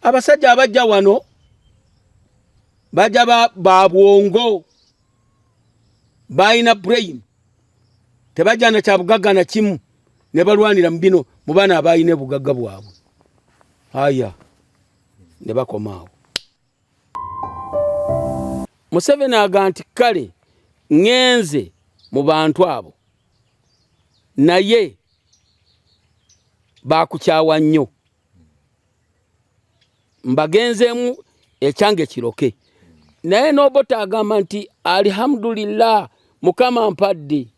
abasajja abajja wano bajja babwongo bayina brain tebajja na kyabugagga na kimu ne balwanira mu bino mu baana abayina bugagga bwabwe haya ne bakomaawo. Museveni aga nti kale ngenze mu bantu abo naye bakukyawa nnyo mbagenzemu ekyange kiroke naye n'Obote agamba nti alhamdulillah mukama mpadde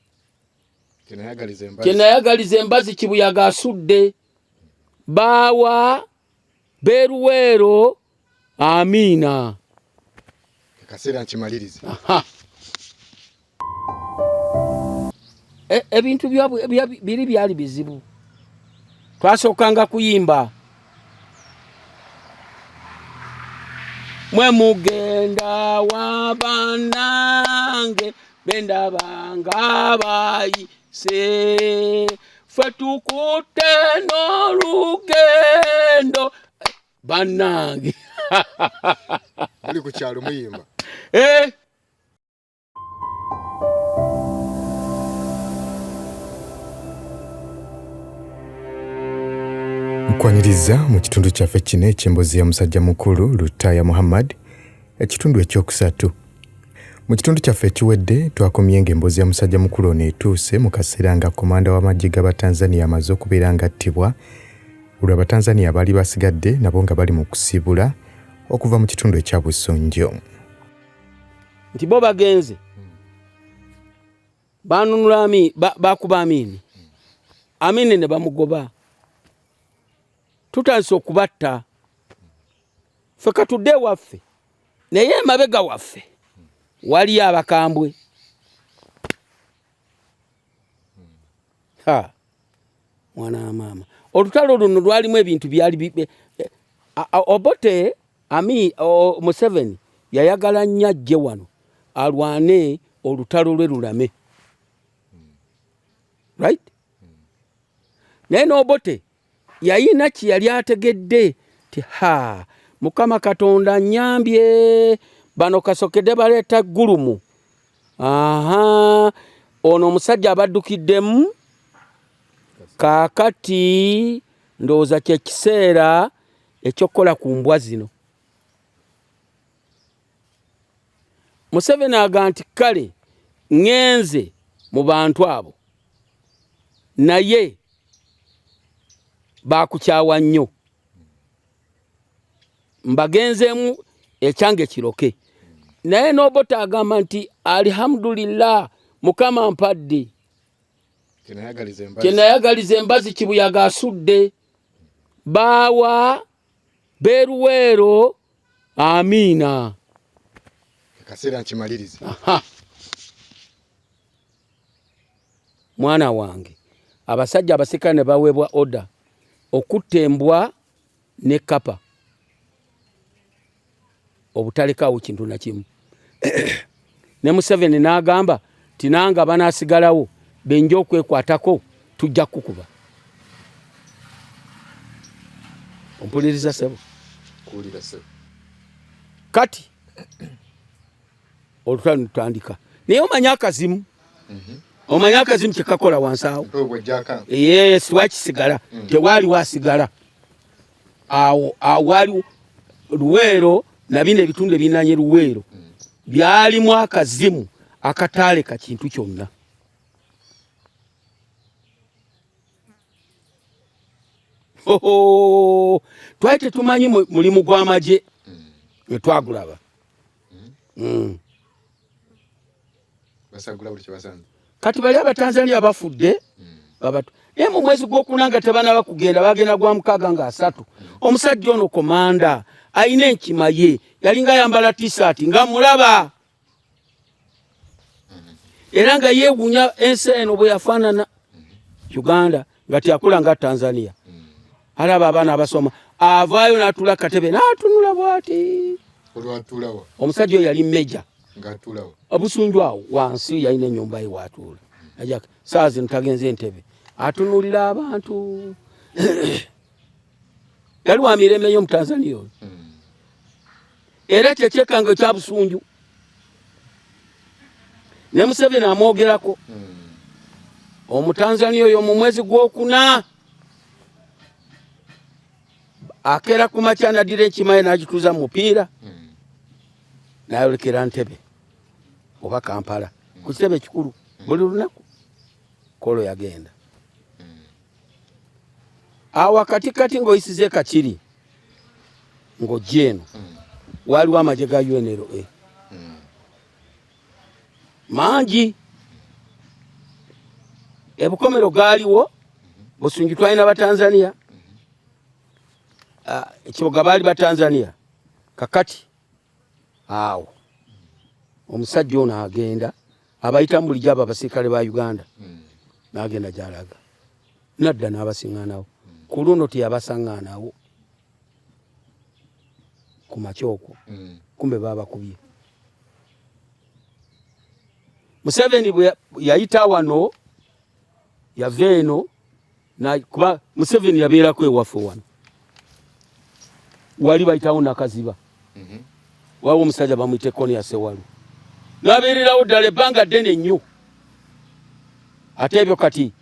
kinayagaliza embazi kibuyaga asudde bawa beruwero amina kaseera nkimalirize. Ebintu biri byali bizibu twasookanga kuyimba mwe mugenda wabanange bendabanga bayise ffe tukutte n'olugendo bannange ali ku kyalo muyimba. Nkwaniriza mu kitundu kyaffe kino eky'emboozi ya musajja mukulu Lutaaya Muhammad ekitundu ekyokusatu. Mu kitundu kyaffe ekiwedde twakomye ng'emboozi ya musajja mukulu ono etuuse mu kaseera nga komanda w'amagye g'Abatanzania amaze okubeera ng'attibwa olwo Abatanzania baali basigadde nabo nga bali mu kusibula okuva mu kitundu ekya Busonjo. Nti bo bagenze banunula bakuba Amini ne bamugoba tutandise okubatta ffe katudde waffe naye emabega waffe waliyo abakambwe mwana wa maama. Olutalo luno lwalimu ebintu byali Obote Museveni yayagala nnyo ajje wano alwane olutalo lwe lulame right naye n'Obote yayina kiyali ategedde ti Mukama Katonda nnyambye bano kasokedde baleeta gulumu ono omusajja abaddukiddemu kaakati ndowooza kye kiseera ekyokukola ku mbwa zino. Museveni aga nti kale ngenze mu bantu abo naye bakukyawa nnyo mbagenzemu ekyange kiroke naye n'Obote agamba nti alhamdulillah mukama mpadde kinayagaliza embazi kibuyaga asudde bawa beruwero amina kaseera nkimalirize. Mwana wange abasajja abasikane baweebwa order okutembwa ne kapa obutalekaawo kintu na kimu. Ne Museveni n'agamba tinanga banaasigalawo benja okwekwatako tujja kukuba. Ompuliriza sebo kuwulira sebo kati olutalo nitandika naye omanya akazimu omanya akazimu kyekakola wansi awo yes wakisigala tewali wasigala awo wali Luweero na bino ebitundu ebinanye Luweero byalimu akazimu akataaleka kintu kyonna. Twali tetumanyi mulimu gw'amagye twagulaba kati bali Abatanzania bafudde naye mu mwezi gw'okunanga tebanaba kugenda bagenda gwa 63 omusajja ono komanda ayina enkima ye yalinga yambala t-shirt nga mulaba era nga yeewuunya ensi eno bwe yafaanana Uganda nga tyakula nga Tanzania. Alaba abaana abasoma avaayo n'atula katebe n'atunula bw'ati omusajja oyo yali meja Obusunju awo wansi yalina ennyumba ye waatuula ajaka saa zino tagenze entebe atunulira abantu yali wa mirembe yo mu Tanzania oyo. Era kyekyekango kya busunju. Ne Museveni amwogerako. Omutanzania oyo mu mwezi gw'okuna akera ku makya nadira ekimaye n'agituuza mu mupiira n'ayolekera Ntebe oba Kampala ku kitebe kikulu buli lunaku kolo yagenda. Awa katikati ng'oyisize Kakiri ng'ojja eno waliwo amagye ga UNLA mangi. Ebukomero gaaliwo Busunju twalina Batanzania, Ekiboga baali Batanzania. Kakati awo omusajja ono agenda abayita mu BAABULIJJO abasirikale ba Uganda n'agenda gy'alaga nadda n'abasiŋŋaanawo. Ku luno teyabasaŋŋaanawo ku makyoko kumbe baabakubye. Museveni bwe yayita wano yava eno kuba Museveni yabeerako ewaffe wano wali bayitawo Nakaziba waliwo omusajja bamuyita Konia Ssewalu n'abeererawo ddala ebbanga ddene nnyo. Ate ebyo kati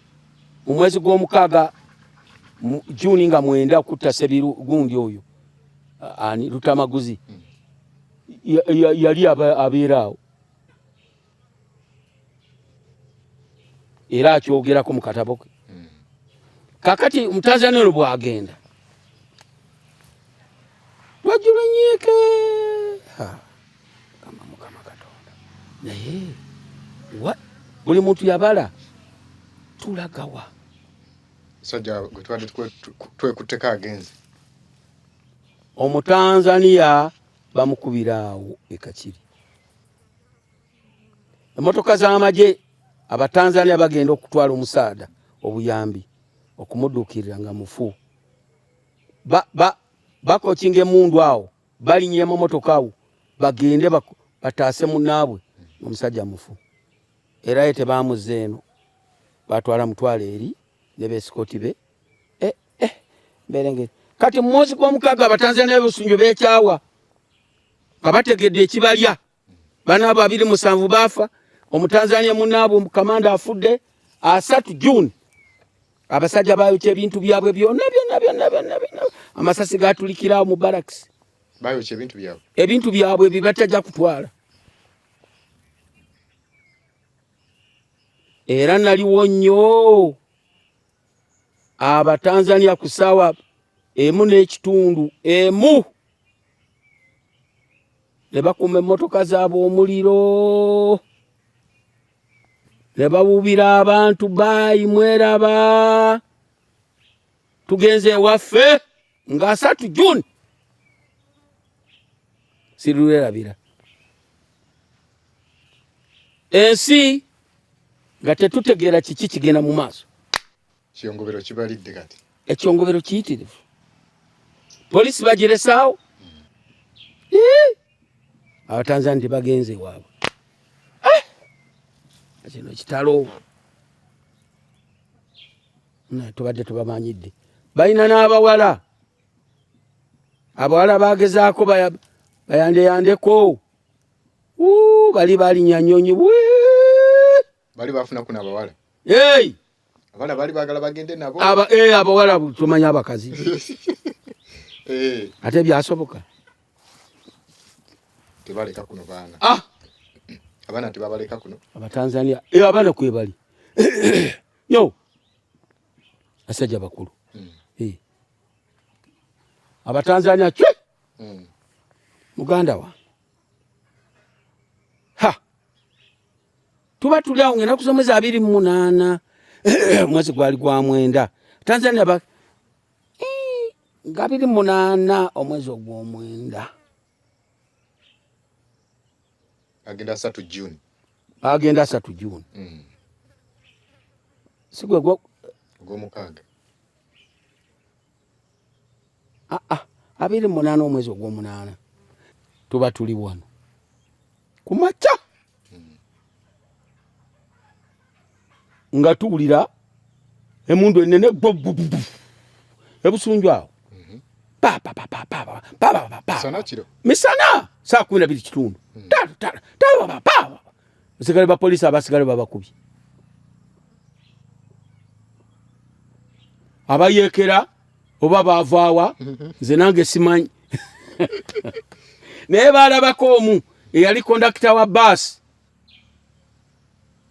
mu mwezi gw'omukaaga Juni nga 9 okutta Sebiru gundi oyo ani Lutamaguzi yali abeeraawo era akyogerako mu katabo ke. Kakati Mutanzania ono bw'agenda wajjula nyeeke Mukama Katonda naye buli muntu yabala tulagawa sajja gwe twali twekutteko agenze. Omutanzania bamukubiraawo e Kakiri. Emmotoka z'amagye Abatanzania bagenda okutwala omusaada obuyambi okumudduukirira nga mufu. Bakokinga emundu awo balinye mu motoka awo bagende bataase munnaabwe omusajja mufu. Era ye tebamuzza eno batwala mutwala eri ne beesikoti be. Mberengeri kati mu mwezi gw'omukaaga Abatanzania b'Obusunju beekyawa nga bategedde ekibalya. Bana 27 baafa. Omutanzania munnaabwe kamanda afudde 3 June. Abasajja bayokya ebintu byabwe byonna. Amasasi gatulikirawo mu barracks. Bayokya ebintu byabwe. Ebintu byabwe bibatajja kutwala. Era naliwo nnyo Abatanzania ku ssaawa 1.5 ne bakuuma emmotoka zaabwe omuliro ne bawubira abantu bayi mweraba tugenze ewaffe nga 3 June sirulabira ensi nga tetutegeera kiki kigenda mu maaso. Kyongobero kibalidde kati. Ekyongobero kiyitirivu. Polisi bagiresaawo. Abatanzania bagenze waabwe. Kino kitalo. Tubadde tubamanyidde. Balina n'abawala. Abawala bagezaako bayandeyandeko. Bali balinyanyonyi. Bali bafuna kuna abawala. Abawala bali bagala bagende nabo. Abawala tumanya abakazi. Ate byasoboka. Tebaleka kuno baana. Abana tebabaleka kuno. Abatanzania abana kwebali. Yo. Asajja bakulu. Abatanzania chwe. Muganda wa. Tuba tulyawo ngenda kusomeza 28 mwezi gwali gwa 9. Tanzania nga 28 omwezi ogw'omwenda. Agenda 3 June. Agenda 3 June. Sigwe gw'omukaaga. 28 omwezi ogw'omunaana. Tuba tuli wano. Kumakya. Nga tuwulira emundu enene Ebusunju awo. pa pa pa pa pa pa pa pa sana kiro misana saa 12 kitundu ta pa pa abasikale ba polisi abasikale babakubi abayekera oba bavaawa nze nange simanyi naye balabako omu eyali kondakita wa baasi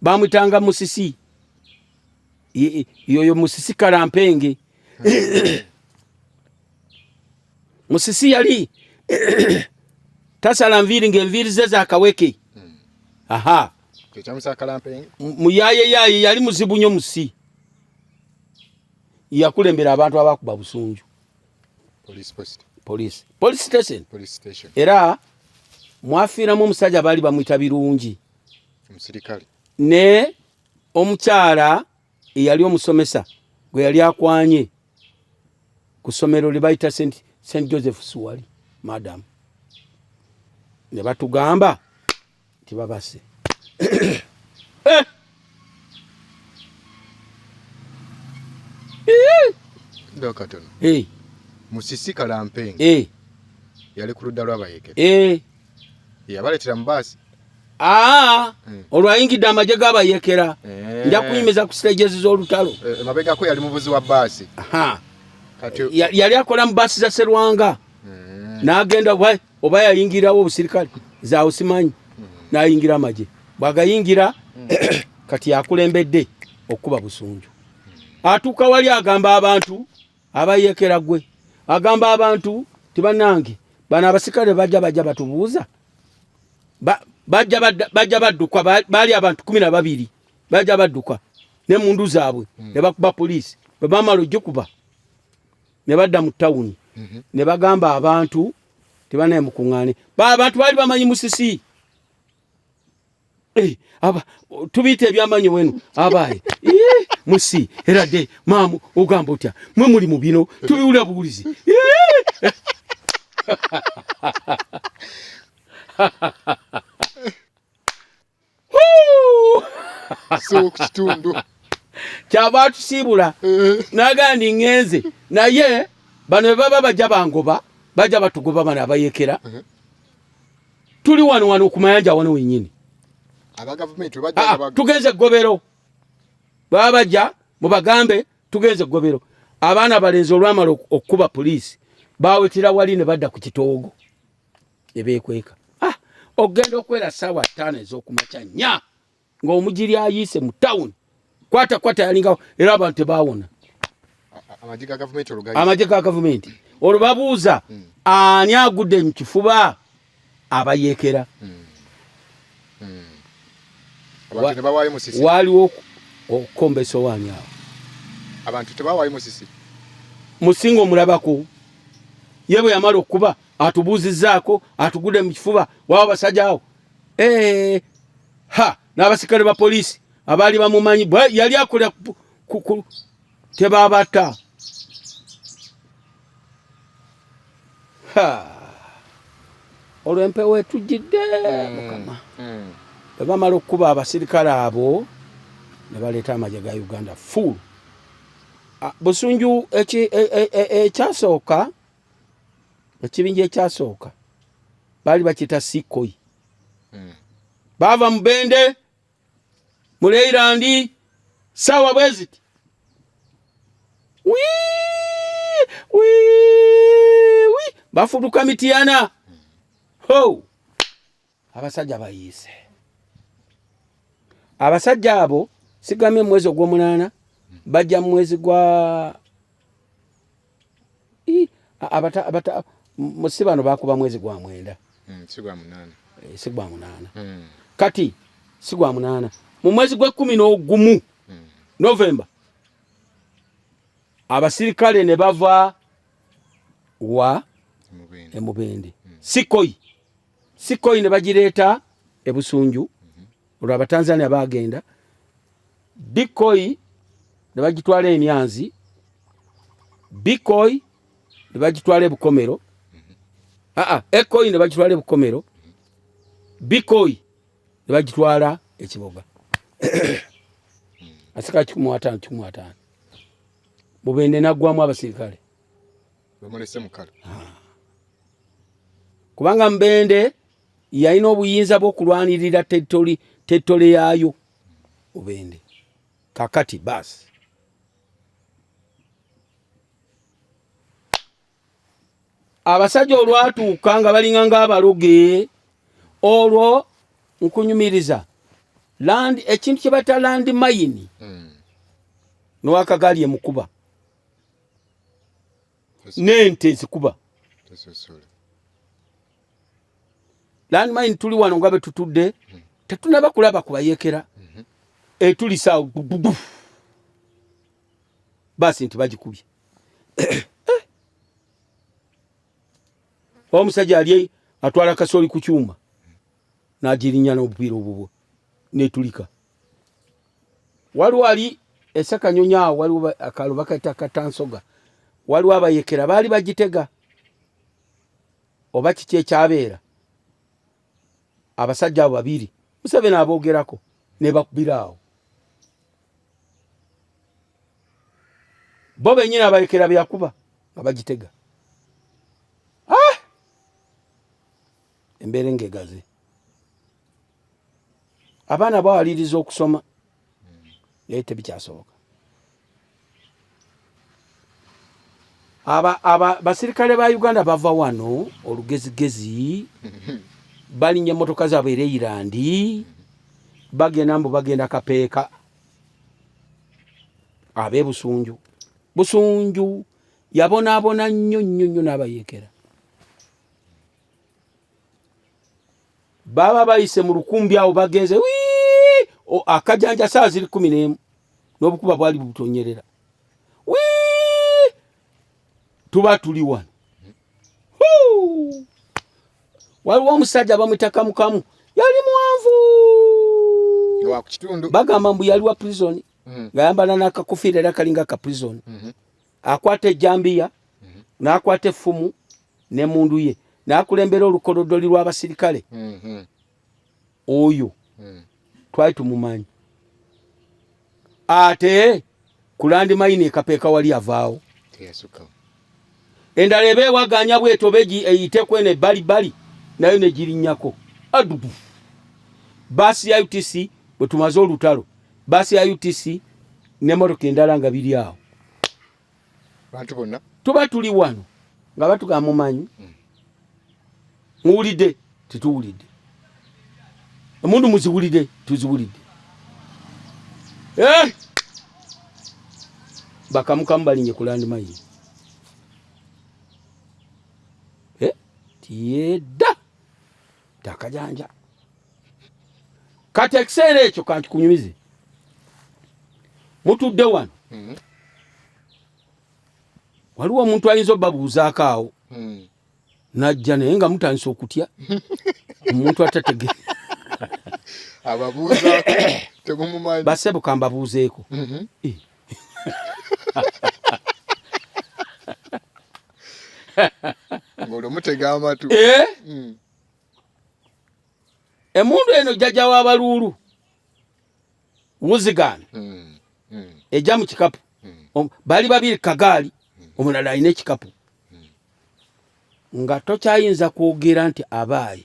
bamwitanga Musisi yoyo Musisi Kalampenge Musisi yali tasala nviri ng'enviri ze zakaweke aha kyamusa Kalampenge muyaye yali muzibu nnyo musi yakulembera abantu abakuba busunju police station era mwafiiramu omusajja baali bamwita birungi omusirikale ne omukyala eyali omusomesa gwe yali akwanye ku ssomero lye bayita St. Joseph Suwali madam ne batugamba nti babase Dokatono Musisi Kalampenge yali ku ludda lw'abayekera yabaletera mu baasi olwayingidde amagye g'abayekera nja kuyimiza ku stages z'olutalo mabegako yali muvuzi wa baasi yali akola mu baasi za Serwanga n'agenda oba yayingirawo obusirikale zaawo simanyi n'ayingira amagye bw'agayingira kati yakulembedde okuba busunju atuuka wali agamba abantu abayekera gwe agamba abantu tibannange bano abasirikale bajja batubuuza bajja badduka baali abantu 12 bajja badduka ne mundu zaabwe ne bakuba poliisi bwe bamala ogikuba ne badda mu tawuni ne bagamba abantu tibanaye mukuŋŋaane abantu baali bamanyi Musisi tubiyita ebyamanyi wenu abaye musi era de maamu ogamba otya mwe muli mu bino tubiwulira buwulizi so kitundu kyaba tusiibula nagandi ngenze naye bano baba bajja bangoba bajja batugoba bano abayekera tuli wano ku mayanja wano wenyini tugenze gobero baba bajja mubagambe tugenze gobero abaana balenzi olwamala okuba poliisi bawetera wali ne badda ku kitoogo ebeekweka ogenda okwera ssaawa 5 ez'okumakya nya ng'omugiri ayiise mu tawuni kwata yalingawo era abantu tebawona amagye ga gavumenti olwo babuuza ani agudde mu kifuba abayekera waliwo okukombesa owaani awo abantu tebawaayo Musisi musinga omulabako ye bwe yamala okuba atubuuzizzaako atugudde mu kifuba waawo basajja awo n'abasirikale ba poliisi abaali bamumanyi yali akolera tebabatta olwo empewo etujjidde mukama bwe bamala okukuba abasirikale abo ne baleeta amagye ga Uganda full busunju ekyasooka ekibinja ekyasooka baali bakita Sikoi bava mu Bende mu Leirandi sawa bweziti bafuduka Mityana abasajja bayiise abasajja abo sigamye mwezi ogw'omunaana bajja mu mwezi gwa musibano bakuba mwezi gwa 9 sigwa munaana kati sigwa munaana mu mwezi gwa 11 November abasirikale ne bava wa Emubende Sikoi ne bagireeta ebusunju olwo abatanzania bagenda Bikoi ne bagitwala Enyanzi Bikoi ne bagitwala Bukomero Ekoi ne bagitwala Bukomero Bikoi ne bagitwala Ekiboga asika 15 Mubende naggwamu abasirikale bamulese mukalo kubanga Mbende yalina obuyinza bw'okulwanirira tetole yaayo Obende kakati basi abasajja olwatuuka nga balinga ng'abaloge olwo nkunyumiriza land ekintu kye bata land mine n'akagali emukuba n'ente zikuba land mine tuli wano nga betutudde tetunaba kulaba kubayekera etulisa basi nti bagikubye omusajja ali atwala kasoli ku kyuma n'agirinya n'obupiira obubwo netulika waliwo ali esakanyonyo awo waliwo akalo bakayita katansoga waliwo abayekera baali bagitega oba kiki ekyabeera abasajja abo babiri Museveni aboogerako ne bakubira awo bo bennyini abayekera byakuba nga bagitega embeera ngegaze abaana bawaliriza okusoma naye tebikyasoboka basirikale ba Uganda bava wano olugezigezi balinye motoka zaabwe Eirandi bagenda mbu bagenda kapeeka abe busunju yabonaabona nnyo n'abayekera baba bayise mu lukumbi awo bagenze akajanja saa ziri 11 n'obukuba bwali butonyerera tuba tuli wano waliwo omusajja bamwita Kamukamu yali mwanvu bagamba mbu yali wa prison nga yambala n'akakofiira era kalinga ka prison akwata ejjambiya n'akwata effumu n'emundu ye n'akulembera olukolodoli lw'abasirikale oyo twali tumumanyi ate ku land mine ekapeeka wali avaawo endala eba ewaganya bwetobe eyitekwe ne bali nayo ne girinnyako adubu basi ya UTC bwe tumaze olutalo basi ya UTC n'emmotoka endala nga biri awo bantu bonna tuba tuli wano nga batugamba mumanyi muwulidde tituwulidde emundu muziwulidde tuziwulidde Bakamukamu balinye ku land mine tiyedda takajanja kati ekiseera ekyo kanti kunyumize mutudde wano waliwo omuntu ayinza obabuuzaako awo najja naye nga mutandisa okutya omuntu atatege ababuuzaako temumumanyi basebo kambabuuzeeko ng'olwo mutega amatu emundu eno jjajja w'abaluulu wuzigana ejja mu kikapu bali babiri kagaali omulala alina ekikapu nga tokyayinza kwogera nti abaaye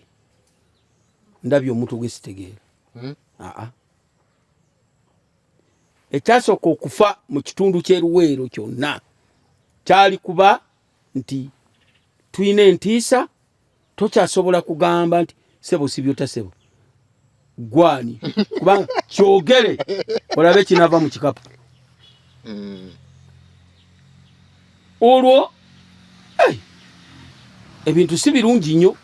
ndabye omuntu gwe sitegeera ekyasooka okufa mu kitundu ky'eruweero kyonna kyali kuba nti tuyina entiisa tokyasobola kugamba nti sebo sibyota sebo gwani kubanga kyogere olabe kinava mu kikapu olwo ebintu si birungi nnyo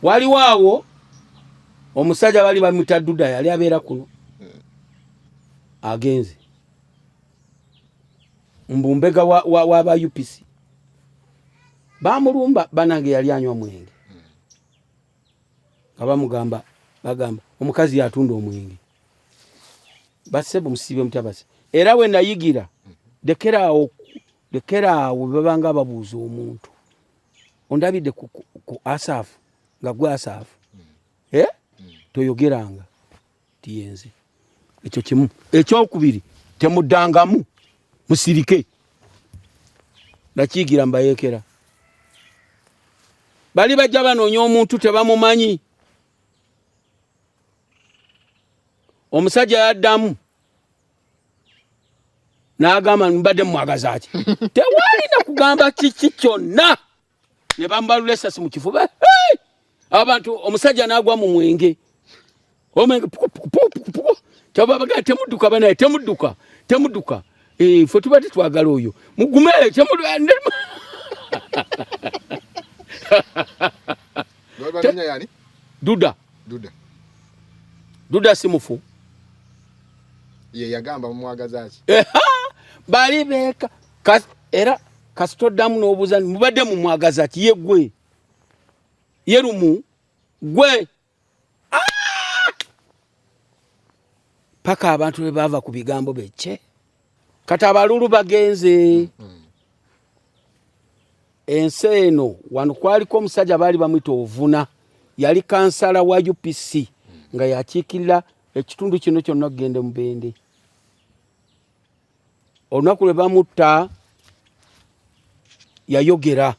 waliwo awo omusajja bali bamwita Duda yali abeera kuno agenze mbumbega waba UPC bamulumba banange yali anywa mwenge nga bagamba omukazi yatunda omwenge basebo musibe mutabase era we nayigira lekera babanga ababuuza omuntu ondabidde ku asafu nga gwe asafu toyogeranga tiyenze ekyo kimu ekyokubiri temuddangamu musirike nakigira mbayekera bali bajja banoonya omuntu tebamumanyi omusajja yaddamu n'agamba mbadde mwagaza ki tewalina kugamba kiki kyonna ne bambalula essasi mu kifuba abantu omusajja n'agwa mu mwenge omwenge tababaga temudduka banaye temudduka ffe tuba tetwagala oyo mugume duda simufu ye yagamba mumwagaza ki bali beka era kasitoddamu n'obuuza mubadde mumwagaza ki ye gwe yerumu gwe paka abantu be bava ku bigambo bece kati abalulu bagenze ensi eno wano kwaliko omusajja baali bamwita Ovuna yali kansala wa UPC nga yakiikirira ekitundu kino kyonna okugende Mubende olunaku lwe bamutta yayogera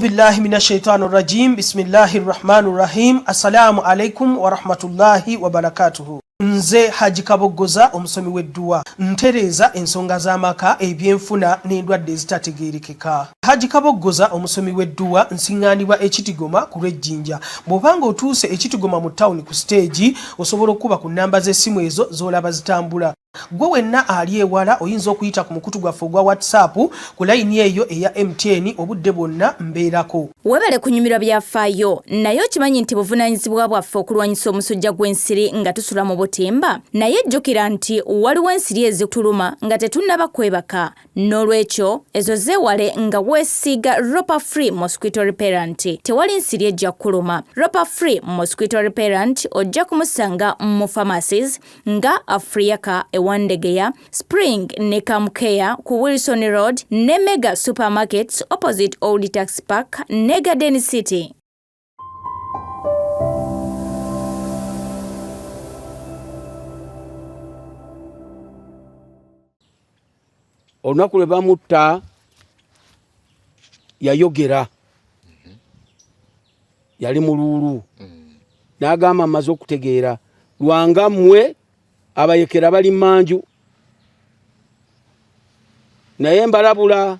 billahi minash shaitani rajim bismillahir rahmanir rahim assalamu alaikum wa rahmatullahi wa barakatuhu. Nze Haji Kabogoza omusomi w'edduwa ntereza ensonga z'amaka ebyenfuna n'endwadde ezitategeerekeka. Haji Kabogoza omusomi w'edduwa nsiŋŋaanibwa ekitigoma ku lw'ejjinja. Bw'obanga otuuse ekitigoma mu ttawuni ku siteegi osobola okuba ku nnamba z'essimu ezo z'olaba zitambula. Gwe wenna ali ewala oyinza okuyita ku mukutu gwaffe ogwa WhatsApp ku layini eyo eya MTN obudde bwonna mbeerako. Webale kunyumirwa byafaayo naye okimanyi nti buvunaanyizibwa bwaffe okulwanyisa omusujja gw'ensiri nga tusula mu butimba naye jjukira nti waliwo ensiri ezituluma nga tetunnaba kwebaka n'olwekyo ezo zeewale nga weesiiga Ropa Free Mosquito Repellent. Tewali nsiri ejja kuluma. Ropa Free Mosquito Repellent ojja kumusanga mu pharmacies nga Afriaka Wandegeya, Spring ne Kamukea ku Wilson Road ne Mega Supermarkets opposite Old Tax Park ne Garden City. Olunaku lwe bamutta yayogera yali mululu n'agamba amaze okutegeera lwanga mmwe abayekera bali manju naye mbalabula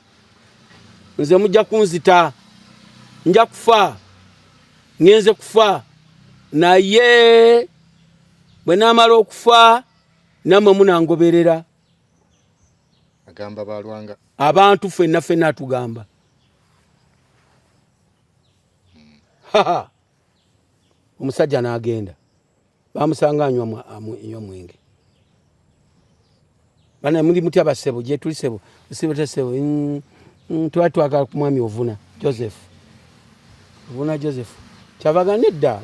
nze mujja kunzita nja kufa ngenze kufa naye bwe naamala okufa nammwe munangoberera agamba balwanga abantu ffenna atugamba omusajja n'agenda bamusanga anywa mwenge bana muri mutya basebo je tuli sebo sebo tesebo tuwa twagala ku mwami Ovuna Joseph kyavaga nedda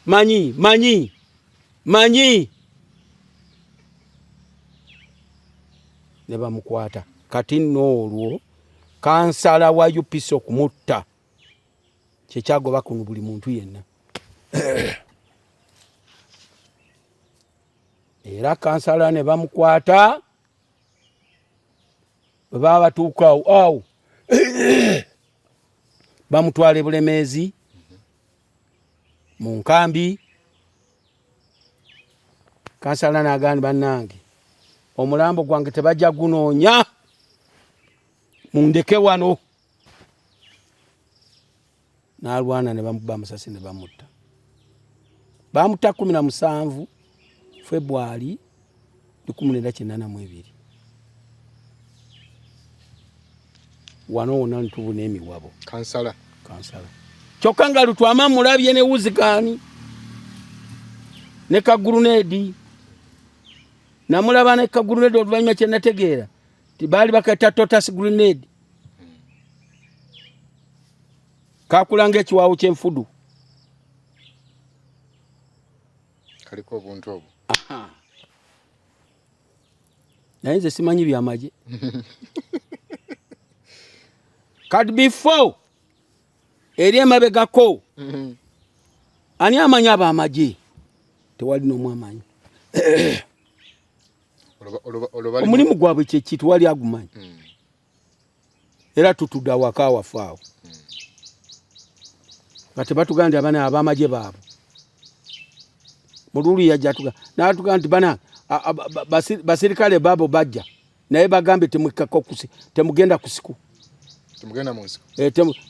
manyi ne bamukwata kati n'olwo kansala wa UPC okumutta kyekyagoba kuno buli muntu yenna era kansala ne bamukwata baba batuuka awo bamutwala Bulemeezi mu nkambi. Kansala n'agamba bannange omulambo gwange tebajja gunoonya mundeke wano n'alwana ne bamuba amasasi ne bamutta 17 February 1982 wano wona ntubuna emiwabo kansala kyokka nga lutwama mulabye ne wuzikani ne kagurunedi namulaba ne kagurunedi oluvanyuma kye nategeera tibaali bakayita totas grenade kakulanga ekiwaawo ky'enfudu kaliko obuntu obwo naye nze simanyi byamaje kati before eri emabegako ani amanyi abamaje tewali n'omu amanyi omulimu gwabwe kyekitu wali agumanyi era tutudde awaka wafaawo nga tebatugamba nti abana ab'amagye baabwe mululu yajja n'atugamba nti bana basirikale baabo bajja naye bagambe temugenda ku siku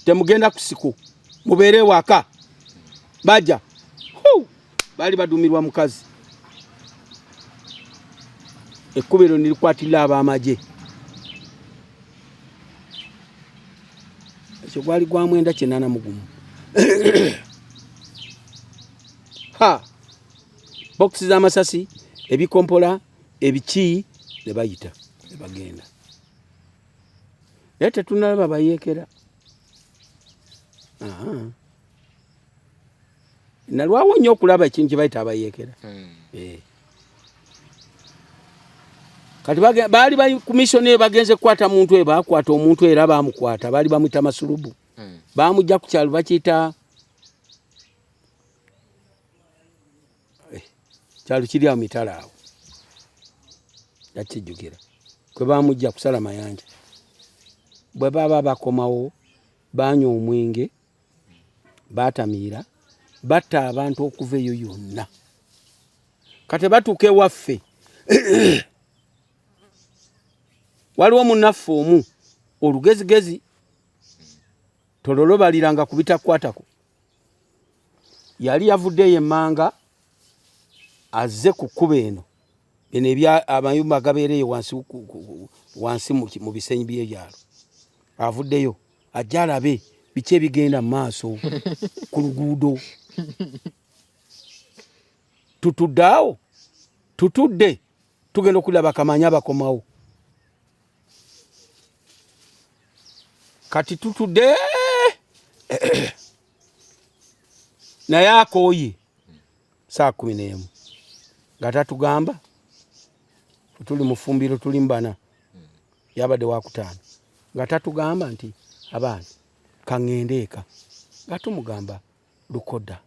temugenda ku siku mubeere waka bajja baali badumirwa mukazi ekkubiro nirikwatirira ab'amagye ekyo gwali gwa 981 bokisi z'amasasi ebikompola ebiki ne bayita ne bagenda naye tetunalaba bayeekera nalwawo nnyo okulaba ekintu kye bayita abayeekera kati baali bali komisioni bagenze kukwata muntu we bakwata omuntu era bamukwata baali bamuyita Masulubu bamujja ku kyalo bakiyita kyalo kiri awo mitala awo yakijjukira kwe bamujja kusala mayanja bwe baba bakomawo banywa omwenge batamiira batta abantu okuva eyo yonna kati batuuka ewaffe waliwo munnaffe omu olugezigezi tololobaliranga kubitakwatako yali yavuddeyo emmanga azze ku kkubo eno bino ebya amayumba gabeereyo wansi mu bisenyi by'ebyalo avuddeyo ajja alabe biki ebigenda mu maaso ku luguudo tutudde awo tutudde tugenda okulaba kamanya bakomawo kati tutudde naye akooye saa 11 nga tatugamba tuli mu ffumbiro tuli mbana yabadde wakutaano nga tatugamba nti abaana kaŋŋende eka nga tumugamba lukoda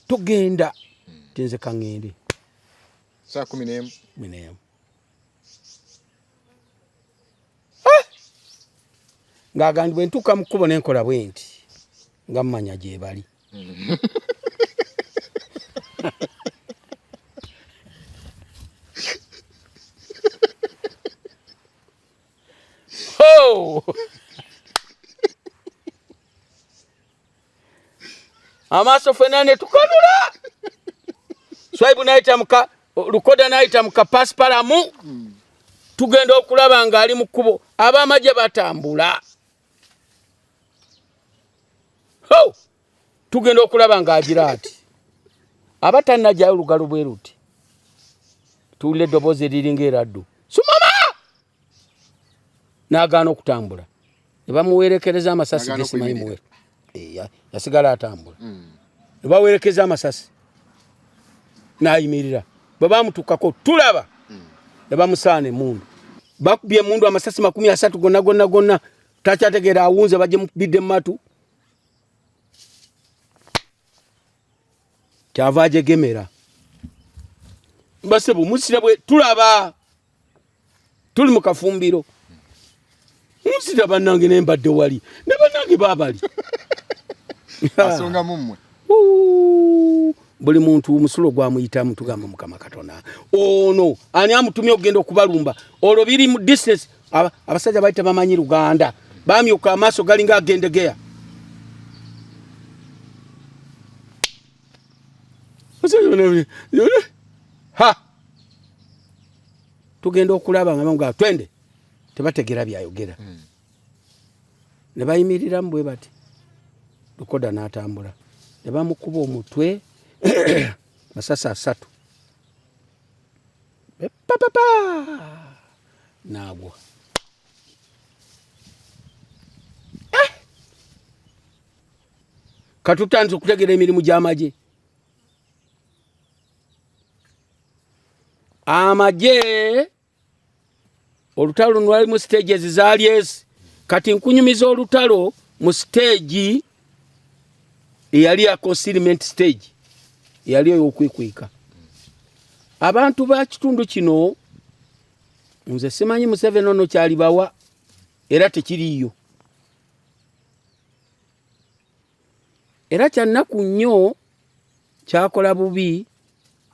tugenda tinze kaŋŋende saa 11 ng'agambye ntuuka mu kkubo n'enkola bwe nti nga mmanya gye bali amaaso fena ne tukanula Swaibu naita muka lukoda naita muka paspalamu tugenda okulaba nga ali mu kkubo ab'amagye batambula tugenda okulaba nga agira ati abatanajja olugalo bwe ruti tuwulira eddoboozi eriringa eraddu sumama n'agaana okutambula ne bamuwerekereza amasasi gesimanyi muwere yasigala atambula ne bawerekeza amasasi n'ayimirira bwe bamutuukako tulaba ne bamusaana emundu bakubye emundu amasasi 30 gonna takyategeera awunze bajje mukubidde mu matu kyava ajegemera mbase bumusira bwe tulaba tuli mu kafumbiro musira bannange nembadde wali ne bannange baabali asonga mummwe buli muntu musulo gwamuyitamu tugamba Mukama Katonda ono ani amutumye okugenda okubalumba olwo biri mu distance abasajja bayita bamanyi Luganda bamyuka amaaso galinga agendegeya tugenda okulaba nga twende tebategera byayogera ne bayimirira mbwe bati lukoda n'atambula ne bamukuba omutwe masasa 3 nagwa katutanze okutegera emirimu gy'amagye amagye olutalo nwali mu stages zaali ezi kati nkunyumiza olutalo mu stage eyali ya concealment stage eyali ey'okwikwika abantu ba kitundu kino nze simanyi Museveni ono kyalibawa era tekiriyo era kyannaku nnyo kyakola bubi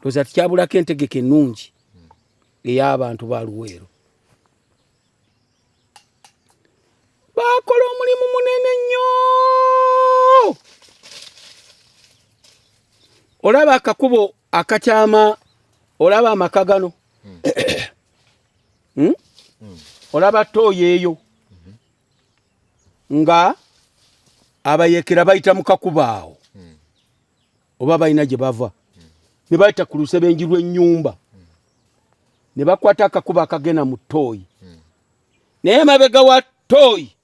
toza tukyabulako entegeka ennungi ey'abantu ba Luweero. Bakola omulimu munene nnyo. Olaba akakubo akakyama, olaba amaka gano olaba ttooyi eyo nga abayeekera bayita mu kakubo awo oba balina gye bava ne bayita ku lusebenji lw'ennyumba ne bakwata akakubo akagenda mu ttooyi naye mabega wa ttooyi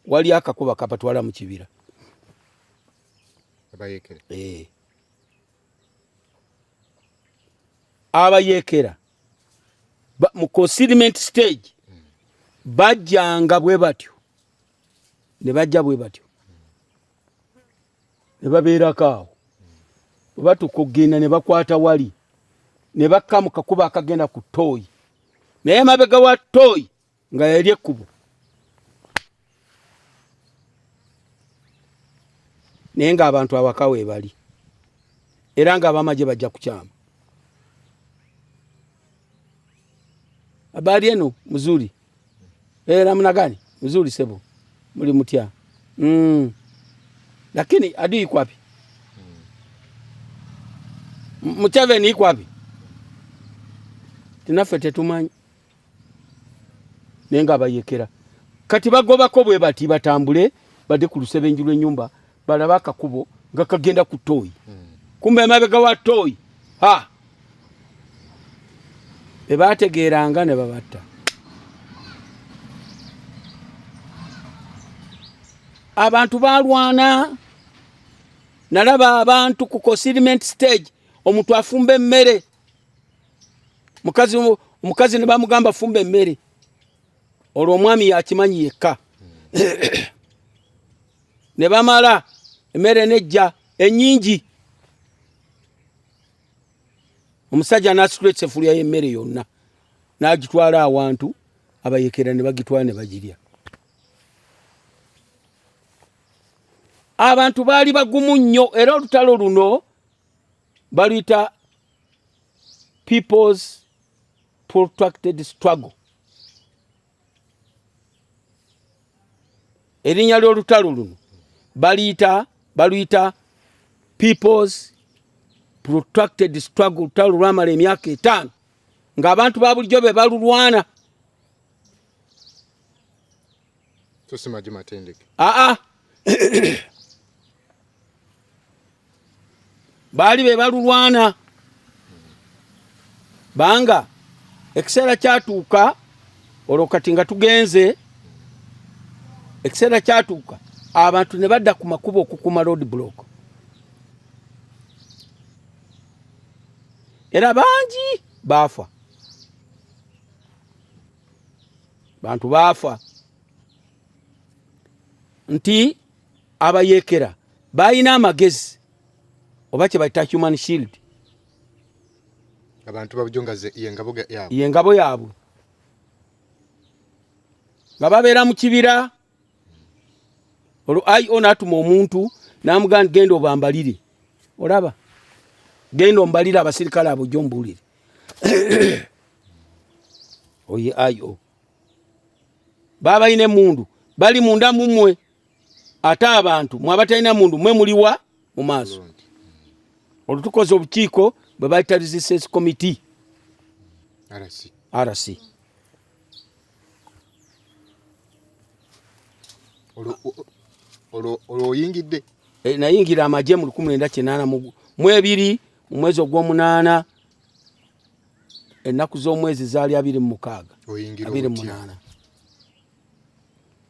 wali akakubo akabatwala mu kibira. Abayeekera mu consignment stage bajjanga bwe batyo ne bajja bwe batyo ne babeerako awo bwe batuuka okugenda ne bakwata wali ne bakka mu kakubo akagenda ku ttooyi naye mabega wa ttooyi nga yali ekkubo naye ng'abantu awaka we bali era ng'abamagye bajja kukyama. Habari yenu mzuri? Namna gani? Mzuri sebo. Muli mtia. Lakini adui iko wapi? Museveni iko wapi? Tinafete tumanyi. Nenga abayekera. Kati bagobako bwe bati batambule bade ku lusebenji lw'ennyumba balaba akakubo nga kagenda ku ttooyi. Kumbe mabega wa ttooyi. Ha! Bebategeeranga ne babatta. Abantu balwana. Nalaba abantu ku consignment stage omuntu afumba emmere. Mukazi ne bamugamba afumba emmere. Olwo omwami yakimanyi yekka. Ne bamala emmere nejja ennyingi. Omusajja n'asitula essefulya y'emmere yonna n'agitwala awantu abayeekera ne bagitwala ne bagirya. Abantu baali bagumu nnyo era olutalo luno baluyita People's Protracted Struggle. Erinnya ly'olutalo luno baluyita People's Protracted Struggle, talo lwamala emyaka 5 ng'abantu ba bulijjo be balulwana. Tusimaje matendeke. Baali be balulwana banga ekiseera kyatuuka olwo kati nga tugenze ekiseera kyatuuka abantu ne badda ku makubo okukuma road block. Era bangi bafa. Bantu bafa. Nti abayeekera balina amagezi oba kye bayita human shield. Abantu babujongaze y'engabo yaabwe nga babeera mu kibira. Olwo IO n'atuma omuntu n'amugamba genda obambalire. Olaba genda ombalire abasirikale abo gy'ombulire. Oye IO baba balina emmundu bali munda mumwe ate abantu mwabatalina mundu mwe muliwa mu maaso. Olwo tukoze obukiiko bwe bayita resistance committee RC. Olwo oyingidde? Nayingira amagye mu 1982 mu mwezi ogw'omunaana ennaku z'omwezi zaali 26 28.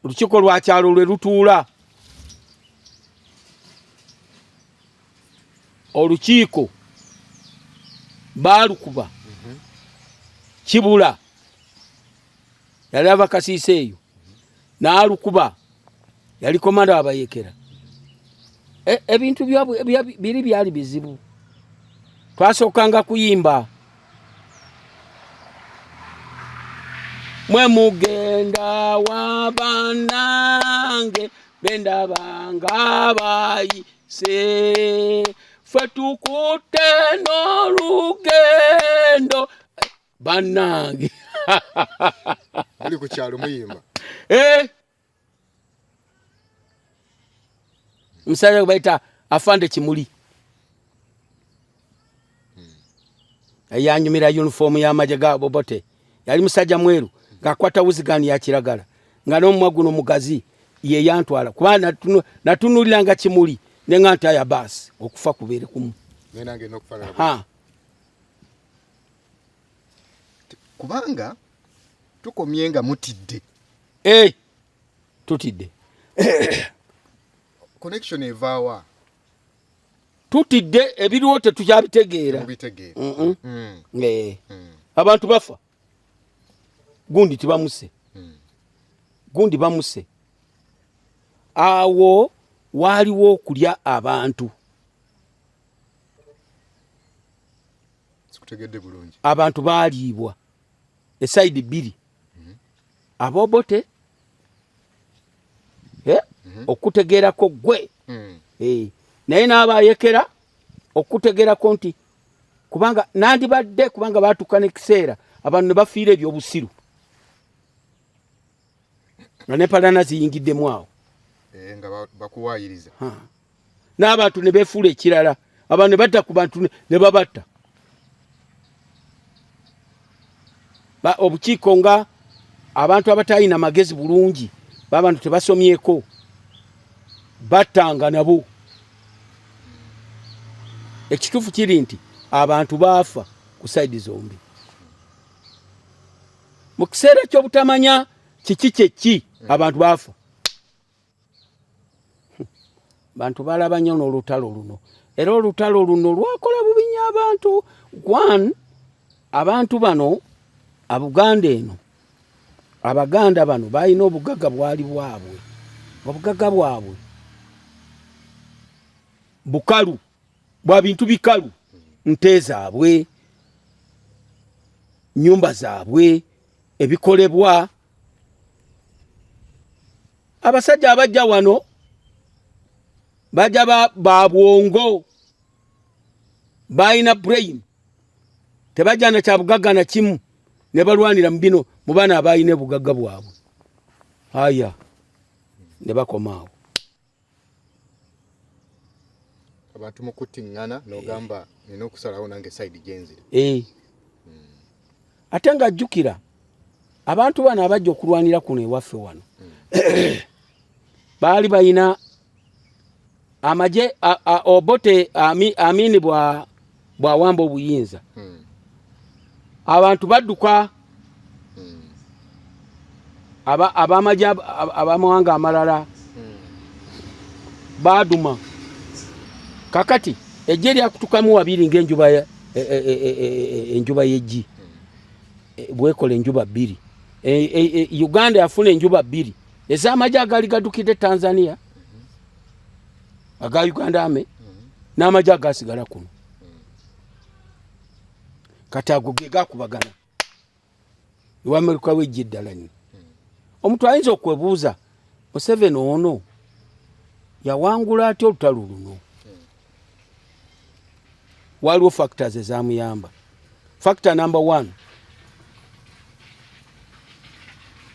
Olukiiko lwa kyalo lwe lutuula. Olukiiko baalukuba kibula yali ava Kasiisa eyo n'alukuba yali komanda w'abayeekera. Ebintu biri byali bizibu. Twasookanga kuyimba mwe mugenda wa banange benda banga bayise fwe tukutte n'olugendo banange ali ku kyalo muyimba musajja baita afande Kimuli yanyumira uniform ya maje ga Bobote yali musajja mweru ngakwata wuzigani ya kiragala nga n'omumwa guno mugazi ye yantwala kuba natunulira nga Kimuli nenganta ya basi okufa kubere kumu nenange nokufala kubanga tukomyenga mutidde tutidde connection evaawa tutidde ebiriwo tetukyabitegeera abantu bafa gundi tibamuse gundi bamuse awo waliwo okulya abantu sikutegedde bulungi abantu baaliibwa esaidi bbiri Abobote okutegeerako gwe naye n'abayekera okutegeerako nti kubanga nandibadde kubanga baatuuka n'ekiseera abantu ne bafiira ebyobusiru nga nepalana ziyingiddemu awo nga bakuwaayiriza n'abantu ne beefuula ekirala abantu ne batta ku bantu ne babatta obukiiko nga abantu abatalina magezi bulungi babantu tebasomyeko battanga nabo ekituufu kiri nti abantu baafa ku saidi zombi mu kiseera ky'obutamanya kiki kyeki abantu baafa bantu balaba nnyo n'olutalo luno era olutalo luno lwakola bubinya abantu abantu bano Abuganda eno Abaganda bano balina obugagga bwali bwabwe obugagga bwabwe bukalu bwa bintu bikalu nte zaabwe nyumba zaabwe ebikolebwa abasajja abajja wano bajja babwongo balina brain tebajja na kyabugagga na kimu ne balwanira mu bino mu baana abayina bugagga bwabwe aya ne bakomaawo abantu mukutingana n'ogamba nina okusalawo nange side genzira ate nga ajjukira abantu bano abajja okulwanira kuno ewaffe wano baali bayina amaje Obote Amini bwawamba obuyinza abantu badduka abamaje abamawanga amalala baduma kakati ejje lyakutukamu wabiri ng'enjuba enjuba y'eggi bwekola enjuba bbiri Uganda yafuna enjuba bbiri ez'amaje agali gaddukidde Tanzania aga Uganda ame n'amaje agasigala kuno kati ago ge gakubagana Amerika wejje ddala nyo omuntu ayinza okwebuuza Museveni ono yawangula atya olutalo luno waliwo factors ezamuyamba factor number 1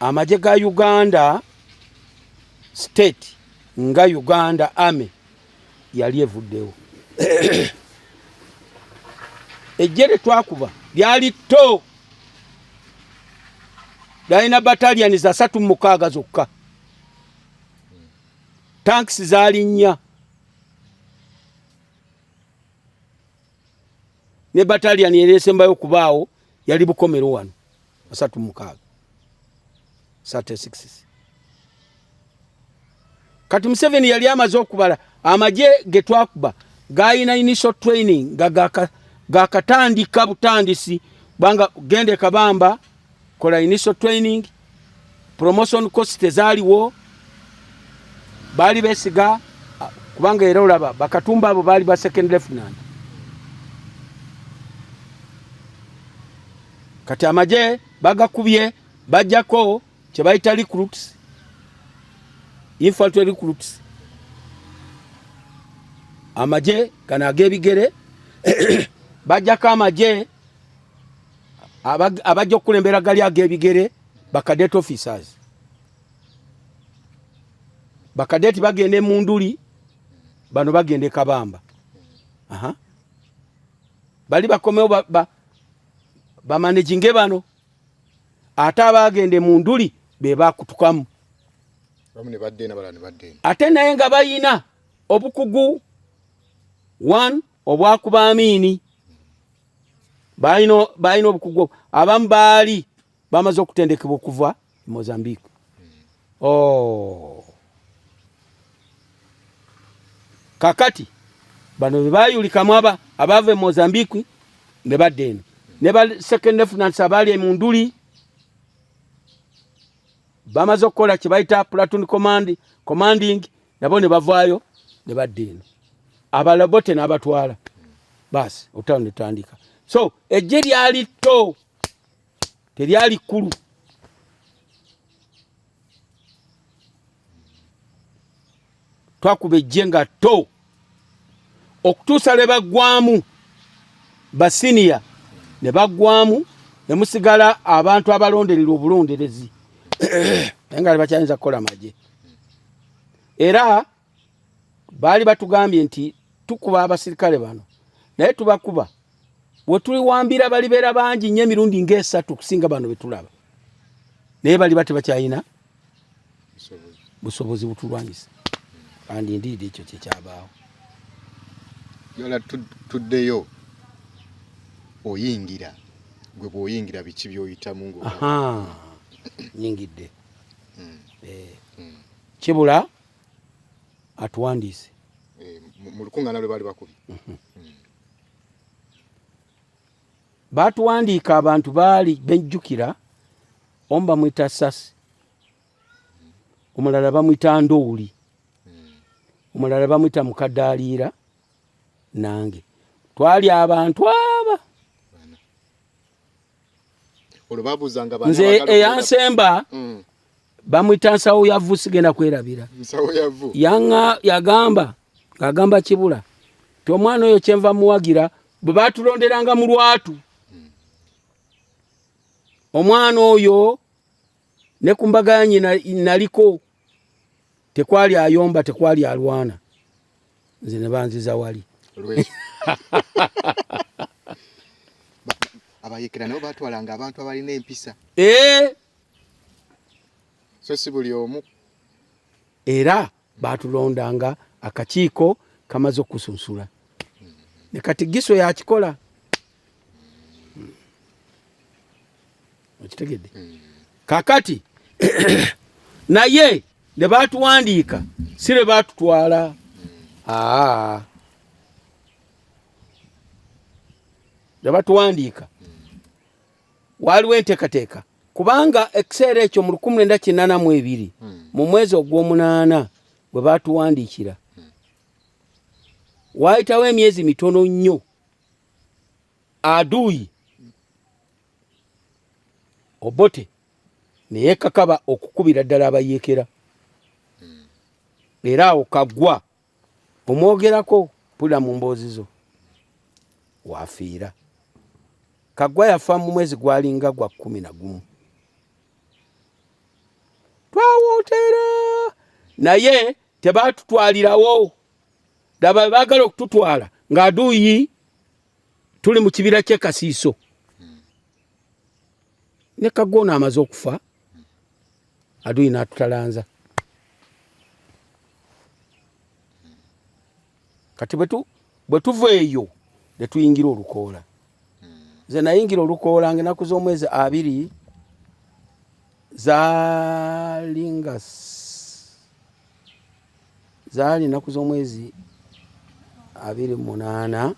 amaje ga Uganda state nga Uganda Army yali evuddewo ejjere twakuba lyali to lyalina battalion za 3 zokka tanks zaali 4 ne battalion eresembayo kubaawo yali Bukomero wano 3 36 kati Museveni yali amaze okubala amaje getwakuba gayina initial training gakatandika butandisi banga gende kabamba kola initial training promotion cost ezaliwo bali besiga kubanga era olaba bakatumba abo bali ba second lieutenant kati amaje bagakubye bajjako kye bayita recruits, infantry recruits, amaje gano ag'ebigere bajjako amaje abajja okulembera gali ag'ebigere bakadet officers. Bakadeti bagende munduli, bano bagende Kabamba. Bali bakomeo ba managing bano, ate abagende munduli be bakutukamu. Bamune badde na balani badde. Ate naye nga bayina obukugu 1 obwakuba amini. Bayina obukugu abamu baali bamaze okutendekebwa okuva Mozambique. Kakati bano bebayulikamu abave Mozambique ne badde eno. Ne ba second lieutenant abali munduli bamaze okukola kye bayita platoon commanding nabo ne bavaayo ne badde eno. Abalabote n'abatwala basi otawone tandika. So ejje lyali to teryali kkulu. Twakuba ejje nga to okutuusa lwe baggwamu basiniya ne baggwamu ne musigala abantu abalonderera obulonderezi nga bakyayinza kukola maje. Era baali batugambye nti tukuba abasirikale bano naye tubakuba bwe tuliwambira balibeera bangi nnyo emirundi ng'esatu kusinga bano betulaba, naye bali bakyayina busobozi butulwanyisa. Kandi ndiidi ekyo kyekyabaawo. Yola tuddeyo oyingira gwe bw'oyingira biki by'oyitamu ngo nyingidde kibula atuwandiise mu lukuŋŋaana lwe baali bakubye. Batuwandiika abantu baali benjjukira, omu bamwita Sasi, omulala bamwita Ndooli, omulala bamwita Mukaddaaliira, nange twali abantu aba. Nze eyansemba bamwita Nsawo Yavu, sigenda kwerabira. Agamba Kibula ti omwana oyo kyenva muwagira bwe batulonderanga mu lwatu. Omwana oyo ne ku mbaga ya nyina naliko tekwali ayomba, tekwali alwana. Nze ne banziza wali. Abayekera nabo batwalanga abantu abalina empisa. So si buli omu. Era batulondanga akakiiko kamaze okusunsula. Ne kati Giso yakikola. Okitegedde? Kakati naye ne batuwandiika si le batutwala. Ne batuwandiika waliwo enteekateeka, kubanga ekiseera ekyo mu 1982 mu mwezi ogw'omunaana bwe batuwandiikira waayitawo emyezi mitono nnyo Aduyi Obote ne yeekakaba okukubira ddala abayeekera. Era awo Kaggwa omwogerako pula mu mboozi zo wafiira. Kaggwa yafa mu mwezi gwalinga gwa 11. Twawootera naye tebaatutwalirawo. Daba baagala okututwala nga Aduyi tuli mu kibira ky'e Kasiiso. Ne Kaggwa ono amaze okufa, Aduyi n'atutalanza. Kati bwe tuva eyo ne tuyingira Olukoola. Nze nayingira Olukoola ng'ennaku z'omwezi 2 zaali ennaku z'omwezi 28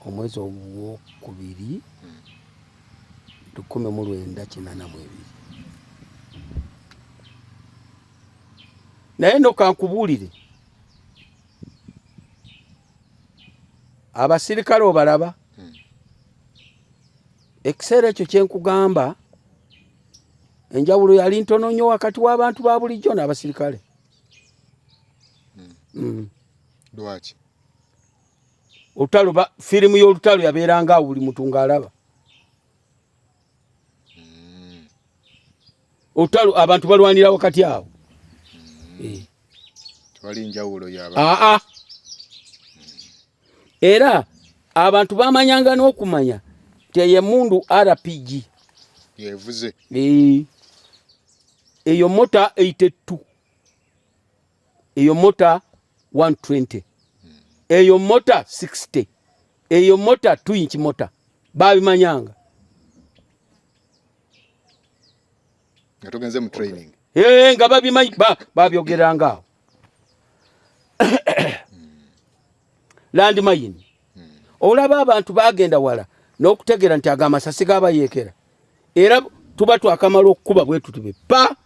omwezi ogwokubiri 1982. Naye nno kankubuulire, abasirikale obalaba ekiseera ekyo kyenkugamba enjawulo yali ntono nnyo wakati w'abantu ba bulijjo n'abasirikale. Lwaki? Olutalo firimu y'olutalo yabeeranga awo buli muntu ng'alaba. Olutalo abantu balwanira wakati awo. Tewali njawulo y'abantu. Era abantu bamanyanga n'okumanya nti ye mundu RPG. Yevuze. Eyo mota 82. Eyo mota 120. Eyo mota 60. Eyo mota 2-inch mota. Babimanyanga. Ngatogenze mu training. Nga babimanyi babyogeranga awo. Land mine. Olaba abantu bagenda wala n'okutegera nti aga amasasi gabayeekera. Era tuba twakamala okukuba bwe tutube pa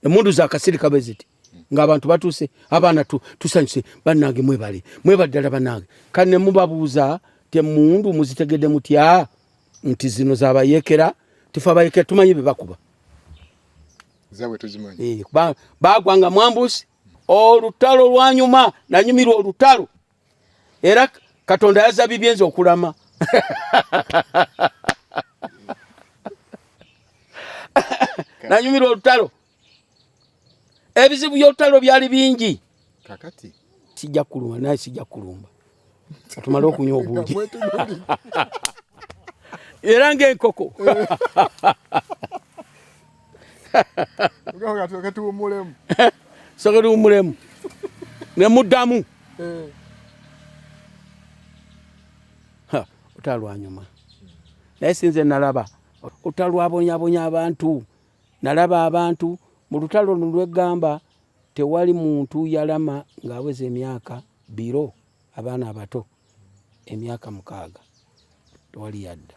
emundu za kasirika beziti ng'abantu batuuse abaana tusanyuse bannange mwebaddala bannange kane mubabuuza te mundu muzitegedde mutya nti zino zabayeekera tufa abayeekera tumanyi be bakuba zawe tuzimanyi bagwanga mwambusi olutalo lwanyuma nanyumirwa olutalo era Katonda yazabibye nze okulama. Nanyumirwa olutalo. Ebizibu by'olutalo byali bingi. Kakati sijja kuluma naye sijja kulumba. Tumala okunywa obuugi. Era ng'enkoko. Sokati umulemu. Ne muddamu. Utalwanyuma. Naye sinze nalaba. Utalwabonyabonya abantu. Nalaba abantu mu lutalo lw'eggamba tewali muntu yalama ng'aweza emyaka biro abaana abato emyaka 6. Tewali yadda.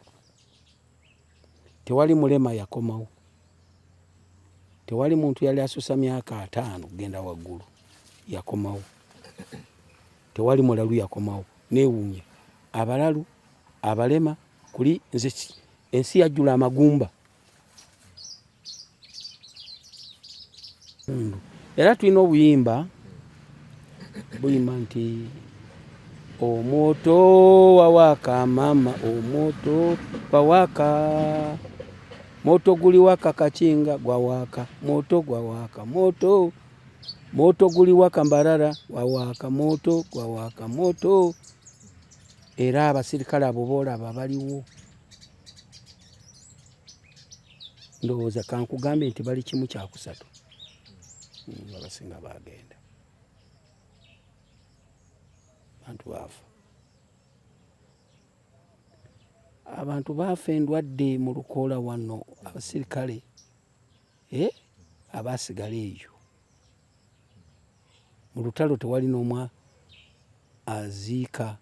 Tewali mulema yakomawo. Tewali muntu yali asusa myaka 5 kugenda waggulu yakomawo. Tewali mulalu yakomawo. Neewuunya abalalu abalema kuli nze ensi yajjula amagumba. Era tulina obuyimba buyimba nti omwoto wawaka mama omwoto wawaka moto guli waka kachinga gwawaka moto gwawaka moto guli waka mbarara wawaka moto gwawaka moto. Era abasirikale abo boolaba baliwo. Ndowooza kankugambe nti bali kimu kyakusatu. Abasinga bagenda. Abantu baafa. Abantu baafa endwadde mu Lukoola wano abasirikale. Abasigala eyo. Mu lutalo tewali n'omwa aziika.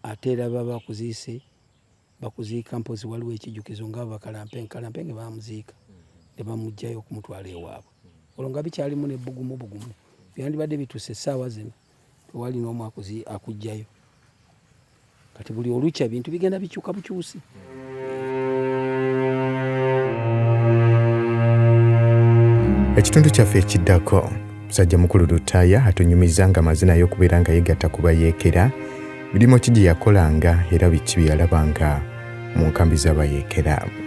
Ate era baba bakuziika mpozi waliwo ekijjukizo nga bakalampe nge bamuziika ne bamugjayo okumutwala ewaabwe. Olwo nga bikyalimu n'ebbugumu byandibadde bituuse essaawa zino tewali n'omu akugjayo. Kati buli olukya ebintu bigenda bikyuka bukyusi. Ekitundu kyaffe ekiddako musajja mukulu Lutaaya atunyumiza nga amazina y'okubeera nga yegatta ku bayeekera mirimu ki gye yakolanga era biki bye yalabanga mu nkambi z'abayeekera.